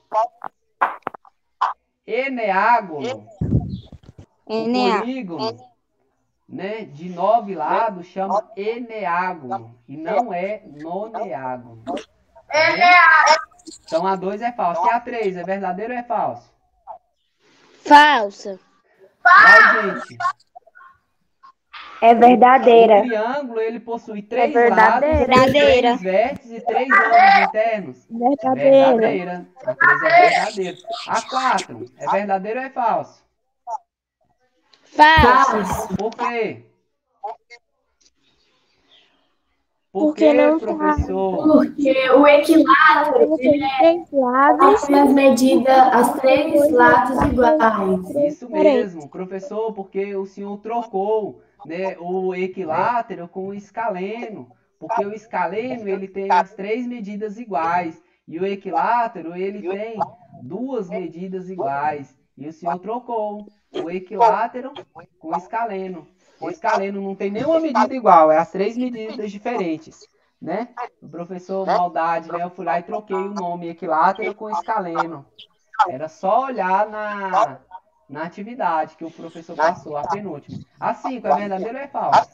Speaker 1: Eneágono. O polígono, né, de 9 lados chama eneágono e não é noneágono. Então a 2 é falsa. E a 3 é verdadeiro ou é falso?
Speaker 3: Falsa.
Speaker 1: Vai, gente.
Speaker 4: É verdadeira.
Speaker 1: O triângulo, ele possui 3
Speaker 4: verdadeira.
Speaker 1: lados, 3 vértices e 3 ângulos internos.
Speaker 4: Verdadeira.
Speaker 1: Verdadeira. A 3 é verdadeira. A 4 é verdadeiro ou é falso?
Speaker 3: Falsa.
Speaker 1: Por quê? Por
Speaker 4: Porque
Speaker 1: quê,
Speaker 4: não tá.
Speaker 1: professor?
Speaker 8: Porque o equilátero
Speaker 4: Tem 3 lados.
Speaker 8: tem as medidas, as 3 lados iguais.
Speaker 1: Isso mesmo, professor, porque o senhor trocou, né, o equilátero com o escaleno, porque o escaleno ele tem as 3 medidas iguais e o equilátero ele tem 2 medidas iguais e o senhor trocou o equilátero com o escaleno. O escaleno não tem nenhuma medida igual, é as 3 medidas diferentes, né? O professor Maldade, né, eu fui lá e troquei o nome equilátero com escaleno. Era só olhar na atividade que o professor passou, a penúltima. A 5 é verdadeiro ou é falso?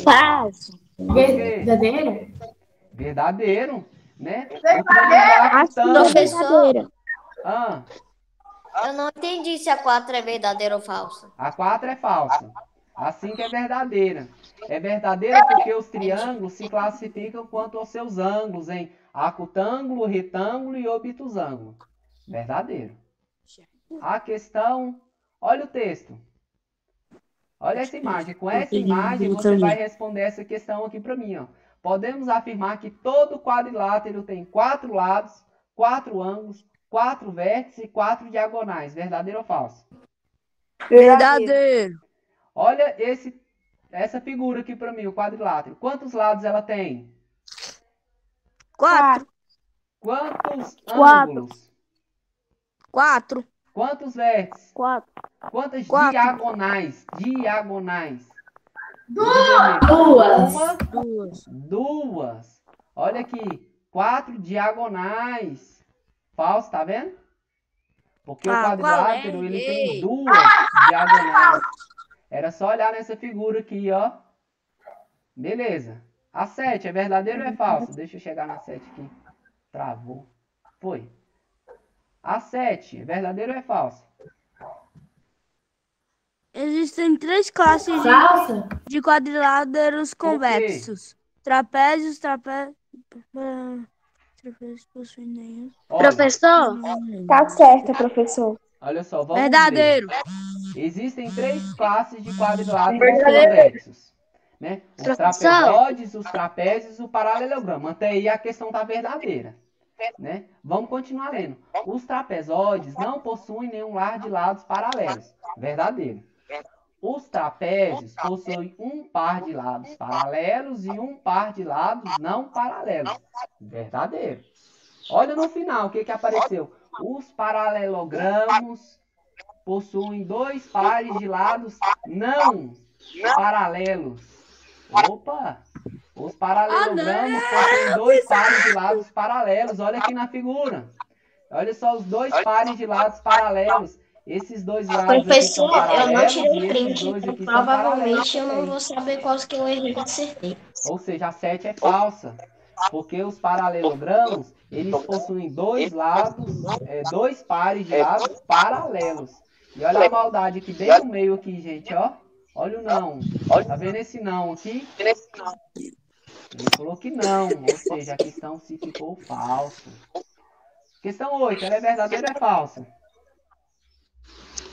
Speaker 3: Falso.
Speaker 8: Verdadeira?
Speaker 1: Verdadeiro, né? O triangular
Speaker 4: A 5 é
Speaker 7: Professor.
Speaker 4: verdadeira.
Speaker 7: Eu não entendi se a 4 é verdadeira ou falsa.
Speaker 1: A 4 é falsa. A 5 é verdadeira. É verdadeira porque os triângulos se classificam quanto aos seus ângulos em acutângulo, retângulo e obtusângulo. Verdadeiro. A questão... Olha o texto. Olha essa imagem. Com essa imagem você vai responder essa questão aqui para mim. Ó. Podemos afirmar que todo quadrilátero tem 4 lados, 4 ângulos, 4 vértices e 4 diagonais. Verdadeiro ou falso?
Speaker 9: Verdadeiro.
Speaker 1: Olha essa figura aqui para mim, o quadrilátero. Quantos lados ela tem?
Speaker 9: 4.
Speaker 1: Quantos
Speaker 3: Quatro.
Speaker 1: ângulos?
Speaker 3: 4.
Speaker 1: Quantos vértices?
Speaker 3: 4.
Speaker 1: Quantas
Speaker 3: Quatro.
Speaker 1: diagonais? Diagonais.
Speaker 8: Duas.
Speaker 1: Uma,
Speaker 3: 2.
Speaker 1: duas. Olha aqui. 4 diagonais. Falso, tá vendo? Porque o quadrilátero ele tem
Speaker 3: Errei.
Speaker 1: 2 diagonais. Era só olhar nessa figura aqui, ó. Beleza. A 7 é verdadeiro ou é falso? Deixa eu chegar na 7 aqui. Travou. Foi. A 7 é verdadeiro ou é falso?
Speaker 3: Existem 3 classes
Speaker 8: Falsa.
Speaker 3: de quadriláteros convexos. Trapézios possuem nenhum.
Speaker 1: Olha,
Speaker 7: Professor,
Speaker 4: Tá certo, professor.
Speaker 1: olha só, vamos
Speaker 3: Verdadeiro.
Speaker 1: ver. Existem 3 classes de quadriláteros convexos. Né? Os trapezóides, os trapézios e o paralelogramo. Até aí a questão tá verdadeira. Né? Vamos continuar lendo. Os trapezóides não possuem nenhum lar de lados paralelos. Verdadeiro. Os trapézios possuem um par de lados paralelos e um par de lados não paralelos. Verdadeiro. Olha no final o que apareceu. Os paralelogramos possuem 2 pares de lados não paralelos. Opa! Os paralelogramos possuem 2 pares de lados paralelos. Olha aqui na figura. Olha só os 2 pares de lados paralelos. Esses 2 lados aqui são
Speaker 7: professor, eu não
Speaker 1: paralelos
Speaker 7: tirei
Speaker 1: e esses
Speaker 7: print,
Speaker 1: 2
Speaker 7: então
Speaker 1: aqui são paralelos
Speaker 7: provavelmente eu não
Speaker 1: também.
Speaker 7: vou saber quais que eu errei e acertei.
Speaker 1: Ou seja, a 7 é falsa. Porque os paralelogramos, eles possuem 2 lados, 2 pares de lados paralelos. E olha a maldade aqui bem no meio aqui, gente, ó. Olha o não. Tá vendo esse não aqui? Ele falou que não, ou seja, a questão se ficou falsa. Questão 8, ela é verdadeira ou é falsa?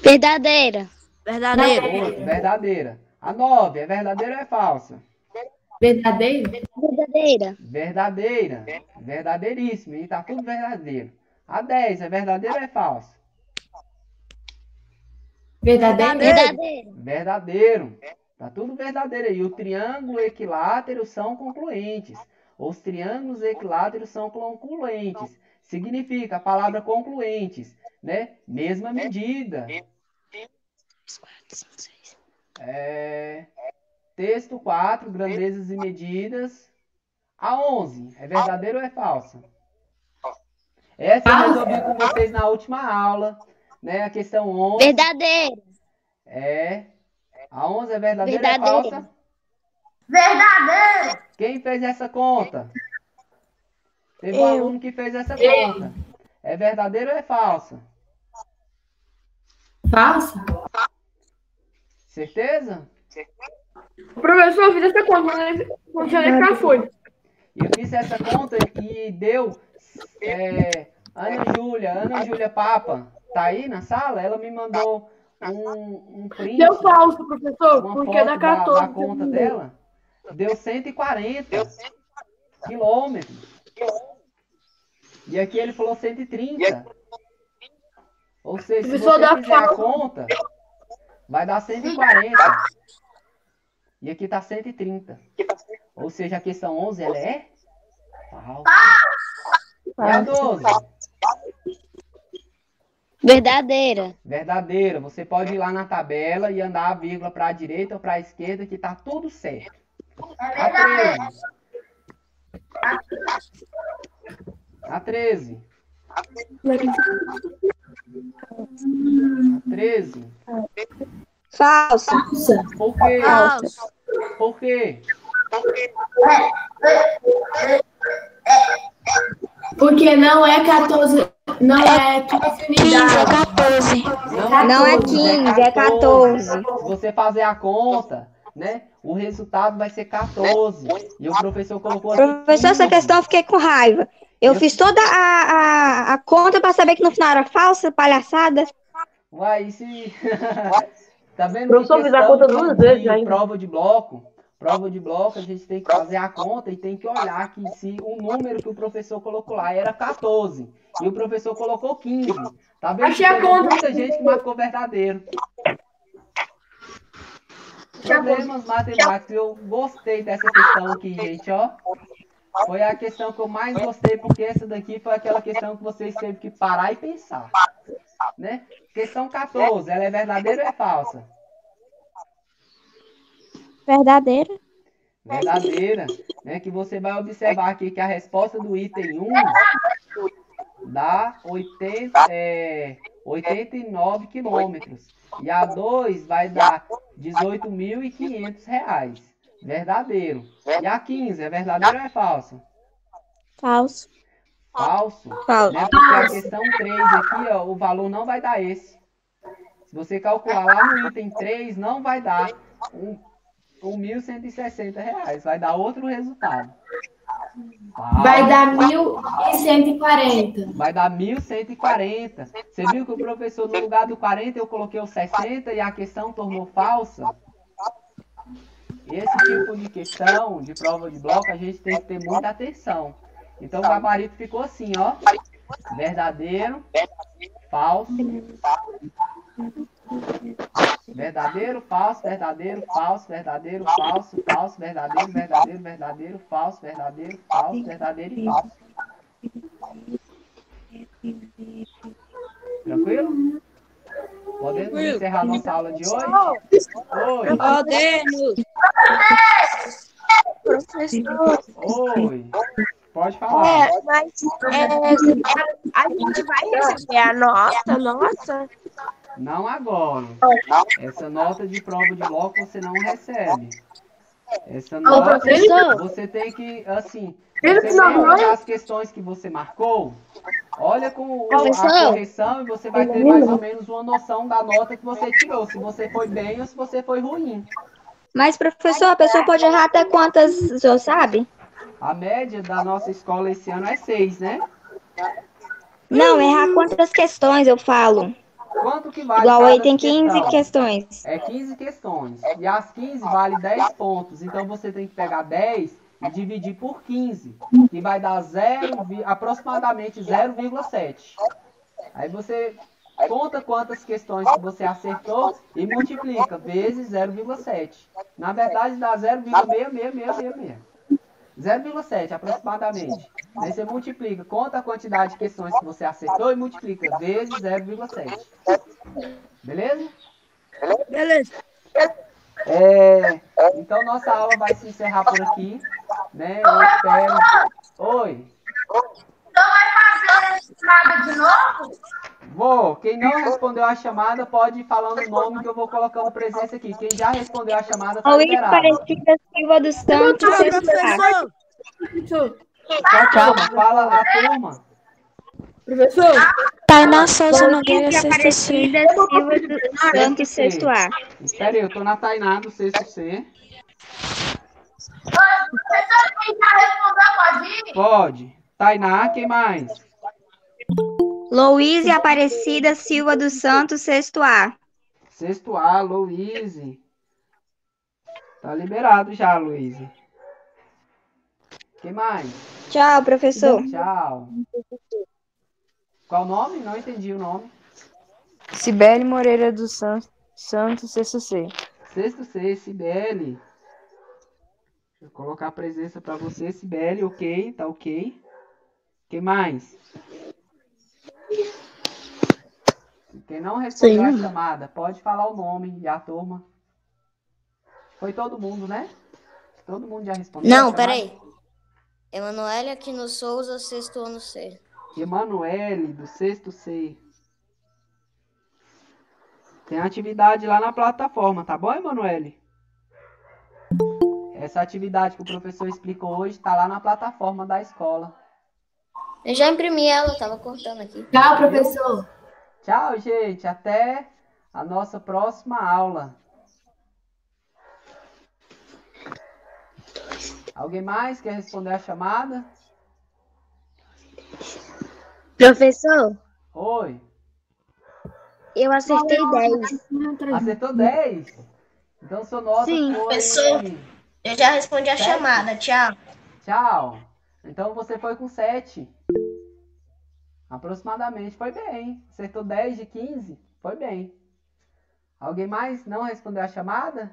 Speaker 7: Verdadeira.
Speaker 3: Verdadeiro.
Speaker 1: 8, verdadeira. A 9, é verdadeira ou é falsa?
Speaker 8: Verdadeiro?
Speaker 7: Verdadeira.
Speaker 1: Verdadeira. Verdadeiríssimo, e tá tudo verdadeiro. A 10, é verdadeira ou é falsa?
Speaker 8: Verdadeiro?
Speaker 7: Verdadeira.
Speaker 1: Verdadeiro. Tá tudo verdadeiro aí. O triângulo equilátero são concluentes. Os triângulos equiláteros são concluentes. Significa a palavra concluentes, né? Mesma medida. Texto 4, grandezas e medidas. A 11, é verdadeiro ou é falsa? Essa eu resolvi com vocês na última aula, né? A questão 11.
Speaker 7: Verdadeira.
Speaker 1: A 11 é verdadeira ou é
Speaker 7: Verdadeira.
Speaker 1: falsa?
Speaker 2: Verdadeiro.
Speaker 1: Quem fez essa conta? Teve um
Speaker 3: Eu.
Speaker 1: aluno que fez essa conta. É verdadeiro ou é falsa?
Speaker 8: Falsa?
Speaker 1: Certeza?
Speaker 8: Professor, eu fiz essa conta, não tinha nem pra folha.
Speaker 1: Eu fiz essa conta e deu Ana Júlia Papa, tá aí na sala? Ela me mandou um print,
Speaker 8: Deu falso, professor,
Speaker 1: uma
Speaker 8: porque
Speaker 1: foto
Speaker 8: dá 14.
Speaker 1: da conta dela. Deu 140 quilômetros. E aqui ele falou 130. Ou seja, se
Speaker 8: Professor,
Speaker 1: você
Speaker 8: dá
Speaker 1: fizer a
Speaker 8: falso.
Speaker 1: conta, vai dar 140. E aqui tá 130. Ou seja, a questão 11, ela é falsa. E a 12?
Speaker 7: Verdadeira.
Speaker 1: Verdadeira. Você pode ir lá na tabela e andar a vírgula para a direita ou para a esquerda que tá tudo certo. A 13. A 13. A 13.
Speaker 4: Falsa.
Speaker 1: Por quê?
Speaker 3: Falso.
Speaker 1: Por quê?
Speaker 8: Porque não é 14, não é 15 unidades.
Speaker 4: 14.
Speaker 1: Não
Speaker 4: Não é 15, é 14.
Speaker 1: Se você fazer a conta, né? O resultado vai ser 14. E o professor colocou aqui
Speaker 4: Professor, essa
Speaker 1: 15.
Speaker 4: questão eu fiquei com raiva. Eu fiz toda a conta para saber que no final era falsa, palhaçada.
Speaker 1: Uai, se... Tá vendo?
Speaker 8: Professor,
Speaker 1: que
Speaker 8: fiz a
Speaker 1: questão
Speaker 8: conta 2 vezes ainda.
Speaker 1: prova de bloco, a gente tem que fazer a conta e tem que olhar que se o número que o professor colocou lá era 14 e o professor colocou 15. Tá vendo?
Speaker 8: Achei a
Speaker 1: Teve
Speaker 8: conta.
Speaker 1: muita gente que marcou verdadeiro. Problemas matemáticos. Eu gostei dessa questão aqui, gente, ó. foi a questão que eu mais gostei, porque essa daqui foi aquela questão que vocês teve que parar e pensar, né? Questão 14, ela é verdadeira ou é falsa?
Speaker 4: Verdadeira.
Speaker 1: Verdadeira, né? Que você vai observar aqui que a resposta do item 1 dá 89 quilômetros. E a 2 vai dar R$ 18.500. Verdadeiro. E a 15, é verdadeiro ou é falso?
Speaker 4: Falso.
Speaker 1: Falso.
Speaker 4: Falso.
Speaker 1: Né? Porque a questão 3 aqui, ó, o valor não vai dar esse. Se você calcular lá no item 3, não vai dar R$ 1.160. Vai dar outro resultado.
Speaker 8: Vai dar 1.140.
Speaker 1: Vai dar 1.140. Você viu que o professor, no lugar do 40, eu coloquei o 60 e a questão tornou falsa? Esse tipo de questão, de prova de bloco, a gente tem que ter muita atenção. Então o gabarito ficou assim, ó. Verdadeiro, falso. Verdadeiro, falso, verdadeiro, falso, verdadeiro, falso, falso, verdadeiro, verdadeiro, verdadeiro, falso, verdadeiro, falso, verdadeiro e falso. Tranquilo? Podemos encerrar nossa aula de hoje? Oi.
Speaker 3: Podemos. Professor.
Speaker 1: Oi. Pode falar.
Speaker 3: Mas a gente vai receber a nota, nossa.
Speaker 1: Não agora. Essa nota de prova de bloco você não recebe. Essa nota você tem que, assim, você lembra das questões que você marcou? Olha com a correção e você vai ter mais ou menos uma noção da nota que você tirou, se você foi bem ou se você foi ruim.
Speaker 4: Mas, professor, a pessoa pode errar até quantas, o senhor sabe?
Speaker 1: A média da nossa escola esse ano é 6, né?
Speaker 4: Não, errar quantas questões, eu falo.
Speaker 1: Quanto que vale
Speaker 4: Igual aí
Speaker 1: cada
Speaker 4: tem 15
Speaker 1: questão?
Speaker 4: questões.
Speaker 1: É 15 questões. E as 15 vale 10 pontos. Então você tem que pegar 10 e dividir por 15, que vai dar aproximadamente 0,7. Aí você conta quantas questões que você acertou e multiplica vezes 0,7. Na verdade dá 0,66666. 0,7 aproximadamente. Aí você multiplica, conta a quantidade de questões que você acertou e multiplica vezes 0,7. Beleza?
Speaker 3: Beleza.
Speaker 1: Então nossa aula vai se encerrar por aqui, né? Eu espero. Oi.
Speaker 2: Então vai fazer nada de novo?
Speaker 1: Vou. Quem não respondeu a chamada pode ir falando o nome que eu vou colocando presença aqui. Quem já respondeu a chamada tá
Speaker 4: Luiz
Speaker 1: liberado.
Speaker 4: Aparecida Silva dos Santos.
Speaker 1: Tchau. Fala a turma.
Speaker 8: Professor,
Speaker 9: Tainá Souza
Speaker 4: Luiz
Speaker 9: Nogueira, sexta C.
Speaker 4: Aparecida Silva dos Santos, sexto A.
Speaker 1: Espera aí, eu tô na Tainá do sexto C.
Speaker 2: Professor, quem já respondeu pode ir?
Speaker 1: Pode. Tainá, quem mais?
Speaker 4: Luiz Aparecida Silva dos Santos, sexto A.
Speaker 1: Sexto A, Luíse. Tá liberado já, Luíse. Quem mais?
Speaker 4: Tchau, professor.
Speaker 1: Tchau. Qual o nome? Não entendi o nome.
Speaker 5: Cibele Moreira dos Santos, sexto C.
Speaker 1: Sexto C, Cibele. Deixa eu colocar a presença para você, Cibele. Ok, tá ok. Quem mais? Quem não respondeu a chamada, pode falar o nome e a turma. Foi todo mundo, né? Todo mundo já respondeu a
Speaker 7: Não,
Speaker 1: chamada?
Speaker 7: peraí. Emanuele Aquino Souza, sexto ano C.
Speaker 1: Emanuele, do sexto C. Tem atividade lá na plataforma, tá bom, Emanuele? Essa atividade que o professor explicou hoje está lá na plataforma da escola.
Speaker 7: Eu já imprimi ela, tava cortando aqui.
Speaker 8: tchau, professor.
Speaker 1: Tchau, gente. Até a nossa próxima aula. Alguém mais quer responder a chamada?
Speaker 4: Professor,
Speaker 1: Oi.
Speaker 4: eu acertei 10.
Speaker 1: Acertou 10? Então sua nota
Speaker 4: Sim,
Speaker 1: foi...
Speaker 7: professor. Eu já respondi a
Speaker 1: 7?
Speaker 7: chamada, tchau.
Speaker 1: Tchau. Então você foi com 7. Aproximadamente. Foi bem. Acertou 10 de 15. Foi bem. Alguém mais não respondeu a chamada?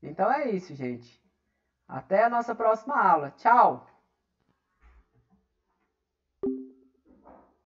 Speaker 1: Então é isso, gente. Até a nossa próxima aula. Tchau!